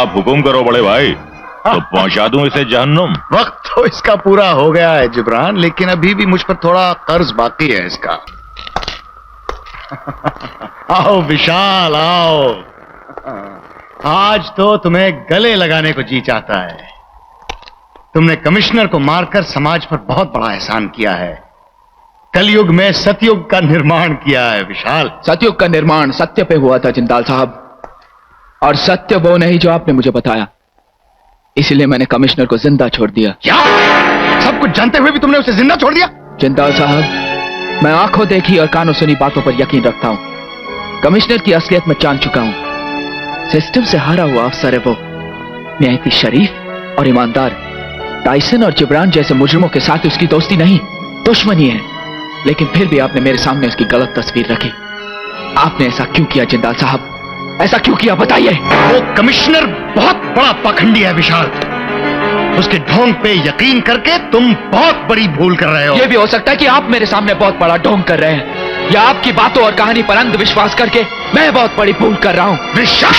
आप हुकुम करो बड़े भाई, तो पहुंचा दूं इसे जहन्नुम। वक्त तो इसका पूरा हो गया है जिब्रान, लेकिन अभी भी मुझ पर थोड़ा कर्ज बाकी है इसका। आओ विशाल आओ, आज तो तुम्हें गले लगाने को जी चाहता है। तुमने कमिश्नर को मारकर समाज पर बहुत बड़ा एहसान किया है। कलयुग में सतयुग का निर्माण किया है विशाल। सतयुग का निर्माण सत्य पे हुआ था जिंदाल साहब, और सत्य वो नहीं जो आपने मुझे बताया। इसलिए मैंने कमिश्नर को जिंदा छोड़ दिया। क्या? सब कुछ जानते हुए भी तुमने उसे जिंदा छोड़ दिया? जिंदाल साहब, मैं आंखों देखी और कानों सुनी बातों पर यकीन रखता हूं। कमिश्नर की असलियत में जान चुका हूं। सिस्टम से हारा हुआ अफसर है वो, निहायती शरीफ और ईमानदार। टाइसन और जिब्रान जैसे मुजरिमों के साथ उसकी दोस्ती नहीं, दुश्मनी है। लेकिन फिर भी आपने मेरे सामने उसकी गलत तस्वीर रखी। आपने ऐसा क्यों किया जिंदाल साहब? ऐसा क्यों किया बताइए। वो कमिश्नर बहुत बड़ा पाखंडी है विशाल। उसके ढोंग पे यकीन करके तुम बहुत बड़ी भूल कर रहे हो। यह भी हो सकता है कि आप मेरे सामने बहुत बड़ा ढोंग कर रहे हैं, या आपकी बातों और कहानी पर अंधविश्वास करके मैं बहुत बड़ी भूल कर रहा हूं। विशाल!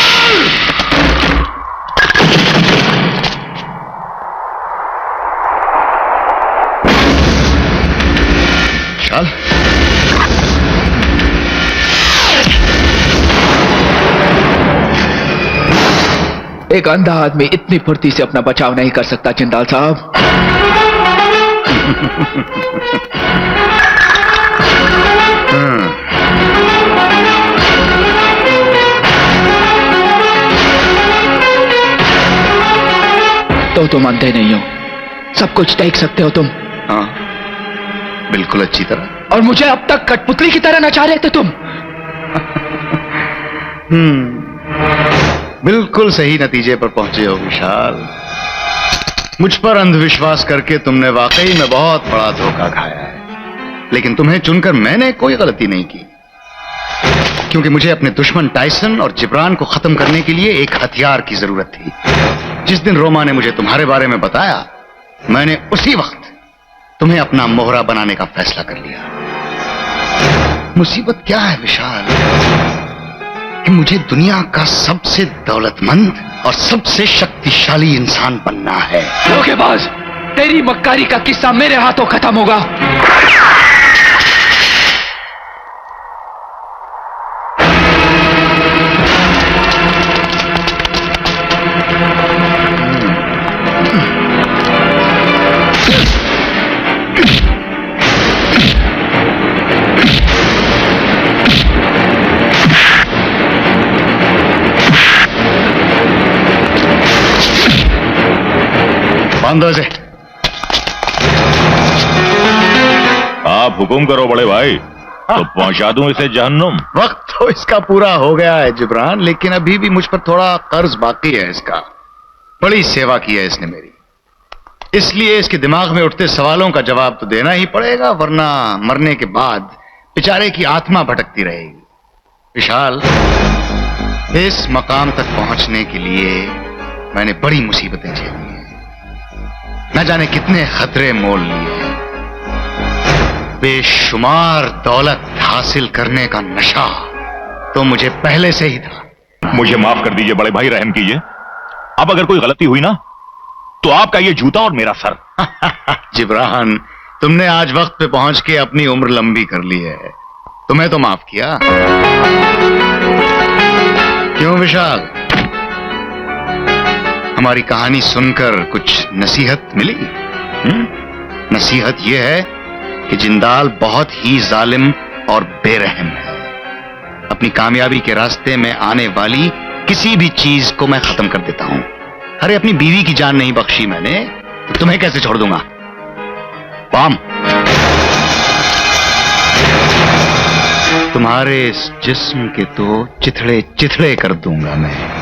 विशाल, एक अंधा आदमी इतनी फुर्ती से अपना बचाव नहीं कर सकता जिंदाल साहब। तो तुम अंधे नहीं हो, सब कुछ देख सकते हो तुम। हाँ, बिल्कुल अच्छी तरह। और मुझे अब तक कठपुतली की तरह नचा रहे थे तुम। बिल्कुल सही नतीजे पर पहुंचे हो विशाल। मुझ पर अंधविश्वास करके तुमने वाकई में बहुत बड़ा धोखा खाया है। लेकिन तुम्हें चुनकर मैंने कोई गलती नहीं की, क्योंकि मुझे अपने दुश्मन टाइसन और जिब्रान को खत्म करने के लिए एक हथियार की जरूरत थी। जिस दिन रोमा ने मुझे तुम्हारे बारे में बताया, मैंने उसी वक्त तुम्हें अपना मोहरा बनाने का फैसला कर लिया। मुसीबत क्या है विशाल कि मुझे दुनिया का सबसे दौलतमंद और सबसे शक्तिशाली इंसान बनना है। धोखेबाज, तेरी मक्कारी का किस्सा मेरे हाथों खत्म होगा। बांधो इसे। आप हुकुम करो बड़े भाई, तो पहुंचा दूं इसे जहन्नुम। वक्त तो इसका पूरा हो गया है जिब्रान, लेकिन अभी भी मुझ पर थोड़ा कर्ज बाकी है इसका। बड़ी सेवा की है इसने मेरी, इसलिए इसके दिमाग में उठते सवालों का जवाब तो देना ही पड़ेगा, वरना मरने के बाद बेचारे की आत्मा भटकती रहेगी। विशाल, इस मकाम तक पहुंचने के लिए मैंने बड़ी मुसीबतें झेली हैं, न जाने कितने खतरे मोल लिए हैं। बेशुमार दौलत हासिल करने का नशा तो मुझे पहले से ही था। मुझे माफ कर दीजिए बड़े भाई, रहम कीजिए। अब अगर कोई गलती हुई ना, तो आपका ये जूता और मेरा सर। जिब्रान, तुमने आज वक्त पे पहुंच के अपनी उम्र लंबी कर ली है, तुम्हें तो माफ किया। क्यों विशाल, हमारी कहानी सुनकर कुछ नसीहत मिली? नसीहत यह है कि जिंदाल बहुत ही जालिम और बेरहम है। अपनी कामयाबी के रास्ते में आने वाली किसी भी चीज को मैं खत्म कर देता हूं। अरे अपनी बीवी की जान नहीं बख्शी मैंने, तो तुम्हें कैसे छोड़ दूंगा? पाम, तुम्हारे इस जिस्म के तो चिथड़े चिथड़े कर दूंगा मैं।